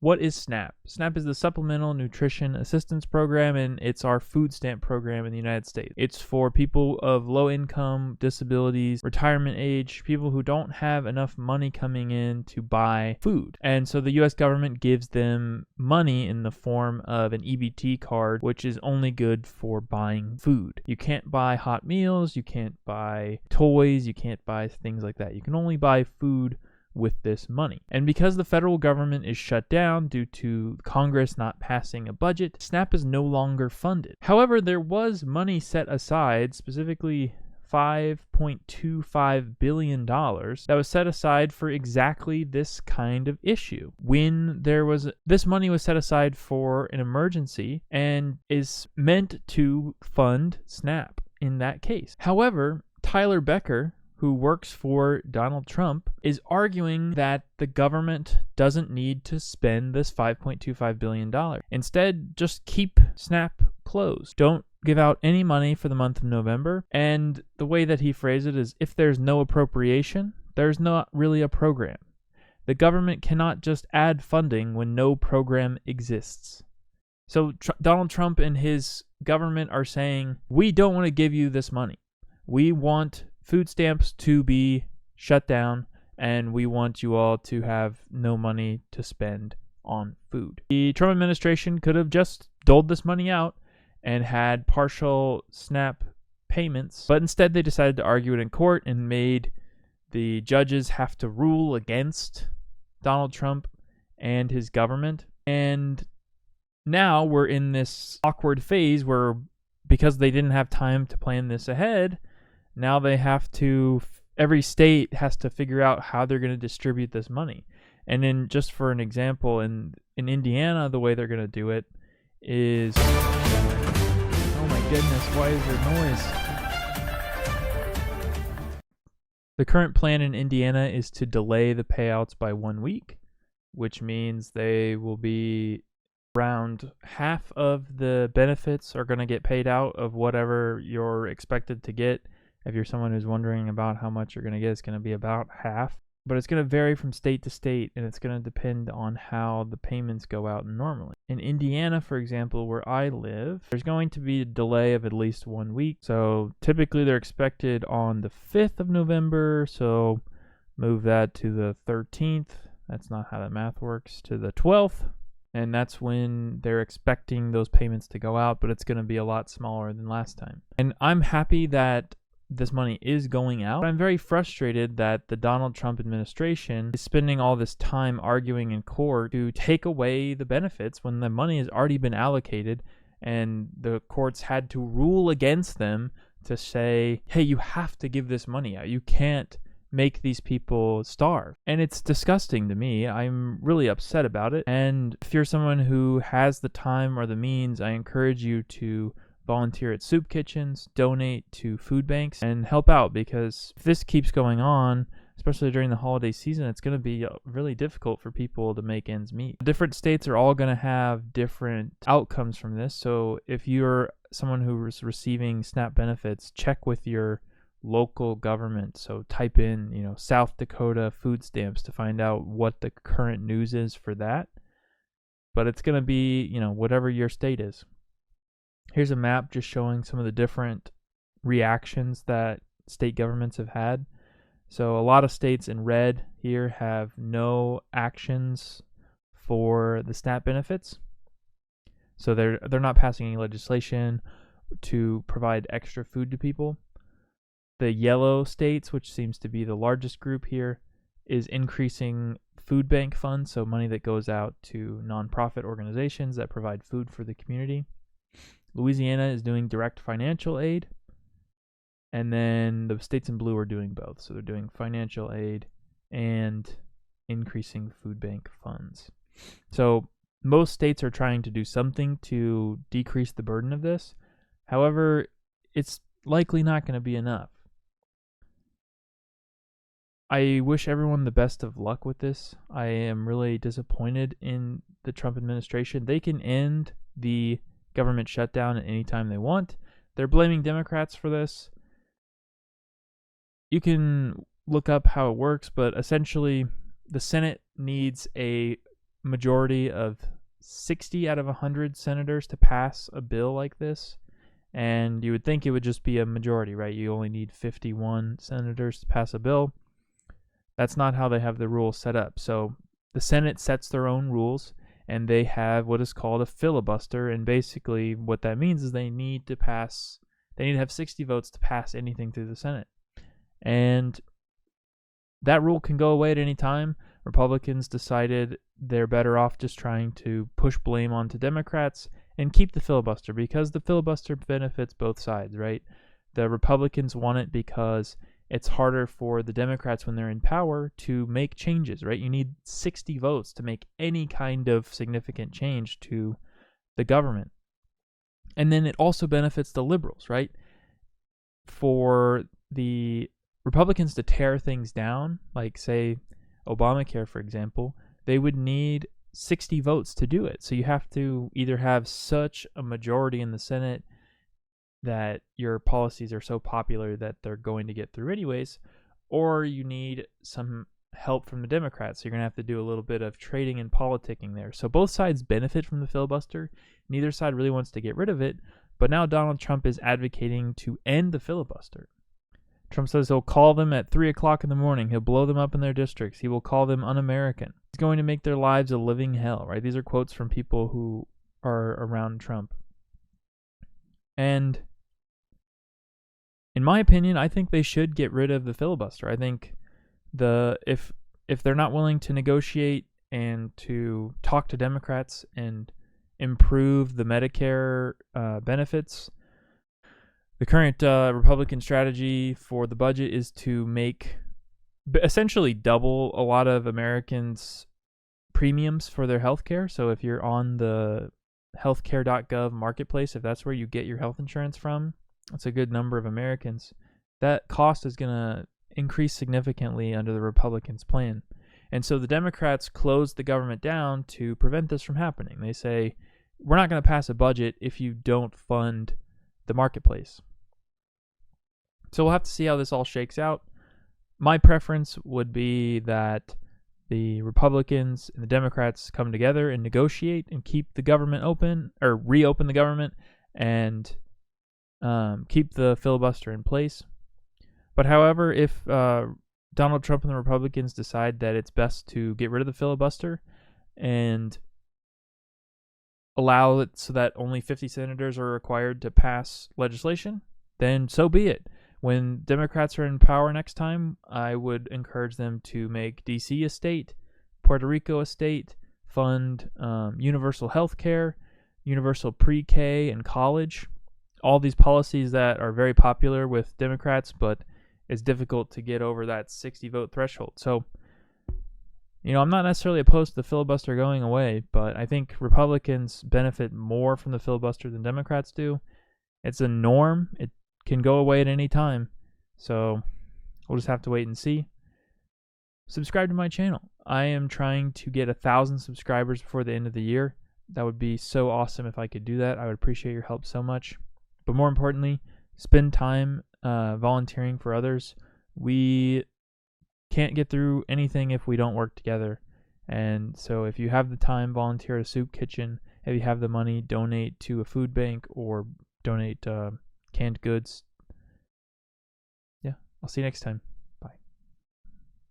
What is SNAP? SNAP is the Supplemental Nutrition Assistance Program, and it's our food stamp program in the United States. It's for people of low income, disabilities, retirement age, people who don't have enough money coming in to buy food. And so the U.S. government gives them money in the form of an EBT card, which is only good for buying food. You can't buy hot meals, you can't buy toys, you can't buy things like that. You can only buy food with this money. And because the federal government is shut down due to Congress not passing a budget, SNAP is no longer funded. However, there was money set aside, specifically $5.25 billion that was set aside for exactly this kind of issue. This money was set aside for an emergency and is meant to fund SNAP in that case. However, Tyler Becker, who works for Donald Trump, is arguing that the government doesn't need to spend this $5.25 billion. Instead, just keep SNAP closed. Don't give out any money for the month of November. And the way that he phrased it is, if there's no appropriation, there's not really a program. The government cannot just add funding when no program exists. So Donald Trump and his government are saying, we don't want to give you this money. We want food stamps to be shut down, and we want you all to have no money to spend on food. The Trump administration could have just doled this money out and had partial SNAP payments, but instead they decided to argue it in court and made the judges have to rule against Donald Trump and his government. And now we're in this awkward phase where, because they didn't have time to plan this ahead, now they have to, every state has to figure out how they're going to distribute this money. And then, just for an example, in Indiana, the way they're going to do it is, oh my goodness, why is there noise? The current plan in Indiana is to delay the payouts by 1 week, which means they will be around half of the benefits are going to get paid out of whatever you're expected to get. If you're someone who's wondering about how much you're going to get, it's going to be about half. But it's going to vary from state to state, and it's going to depend on how the payments go out normally. In Indiana, for example, where I live, there's going to be a delay of at least 1 week. So typically they're expected on the 5th of November, so move that to the 13th. That's not how that math works. To the 12th. And that's when they're expecting those payments to go out, but it's going to be a lot smaller than last time. And I'm happy that this money is going out. But I'm very frustrated that the Donald Trump administration is spending all this time arguing in court to take away the benefits when the money has already been allocated, and the courts had to rule against them to say, hey, you have to give this money out. You can't make these people starve. And it's disgusting to me. I'm really upset about it. And if you're someone who has the time or the means, I encourage you to volunteer at soup kitchens, donate to food banks, and help out, because if this keeps going on, especially during the holiday season, it's going to be really difficult for people to make ends meet. Different states are all going to have different outcomes from this. So if you're someone who is receiving SNAP benefits, check with your local government. So type in, South Dakota food stamps to find out what the current news is for that. But it's going to be, whatever your state is. Here's a map just showing some of the different reactions that state governments have had. So a lot of states in red here have no actions for the SNAP benefits. So they're not passing any legislation to provide extra food to people. The yellow states, which seems to be the largest group here, is increasing food bank funds, so money that goes out to nonprofit organizations that provide food for the community. Louisiana is doing direct financial aid, and then the states in blue are doing both. So they're doing financial aid and increasing food bank funds. So most states are trying to do something to decrease the burden of this. However, it's likely not going to be enough. I wish everyone the best of luck with this. I am really disappointed in the Trump administration. They can end the government shutdown at any time they want. They're blaming Democrats for this. You can look up how it works, but essentially the Senate needs a majority of 60 out of 100 senators to pass a bill like this. And you would think it would just be a majority, right? You only need 51 senators to pass a bill. That's not how they have the rules set up. So the Senate sets their own rules, and they have what is called a filibuster. And basically what that means is they need to have 60 votes to pass anything through the Senate. And that rule can go away at any time. Republicans decided they're better off just trying to push blame onto Democrats and keep the filibuster, because the filibuster benefits both sides, right? The Republicans want it because it's harder for the Democrats when they're in power to make changes, right? You need 60 votes to make any kind of significant change to the government. And then it also benefits the liberals, right? For the Republicans to tear things down, like say Obamacare, for example, they would need 60 votes to do it. So you have to either have such a majority in the Senate that your policies are so popular that they're going to get through anyways, or you need some help from the Democrats. So you're going to have to do a little bit of trading and politicking there. So both sides benefit from the filibuster. Neither side really wants to get rid of it, but now Donald Trump is advocating to end the filibuster. Trump says he'll call them at 3 o'clock in the morning. He'll blow them up in their districts. He will call them un-American. He's going to make their lives a living hell, right? These are quotes from people who are around Trump. And in my opinion, I think they should get rid of the filibuster. I think if they're not willing to negotiate and to talk to Democrats and improve the Medicare benefits, the current Republican strategy for the budget is to essentially double a lot of Americans' premiums for their health care. So if you're on the healthcare.gov marketplace, if that's where you get your health insurance from, that's a good number of Americans. That cost is going to increase significantly under the Republicans' plan. And so the Democrats closed the government down to prevent this from happening. They say, we're not going to pass a budget if you don't fund the marketplace. So we'll have to see how this all shakes out. My preference would be that the Republicans and the Democrats come together and negotiate and keep the government open, or reopen the government, and keep the filibuster in place. But however, if Donald Trump and the Republicans decide that it's best to get rid of the filibuster and allow it so that only 50 senators are required to pass legislation, then so be it. When Democrats are in power next time, I would encourage them to make D.C. a state, Puerto Rico a state, fund universal health care, universal pre-K and college, all these policies that are very popular with Democrats, but it's difficult to get over that 60-vote threshold. So, I'm not necessarily opposed to the filibuster going away, but I think Republicans benefit more from the filibuster than Democrats do. It's a norm. It can go away at any time. So we'll just have to wait and see. Subscribe to my channel. I am trying to get 1,000 subscribers before the end of the year. That would be so awesome if I could do that. I would appreciate your help so much. But more importantly, spend time volunteering for others. We can't get through anything if we don't work together. And so if you have the time, volunteer at a soup kitchen. If you have the money, donate to a food bank or donate canned goods. Yeah, I'll see you next time.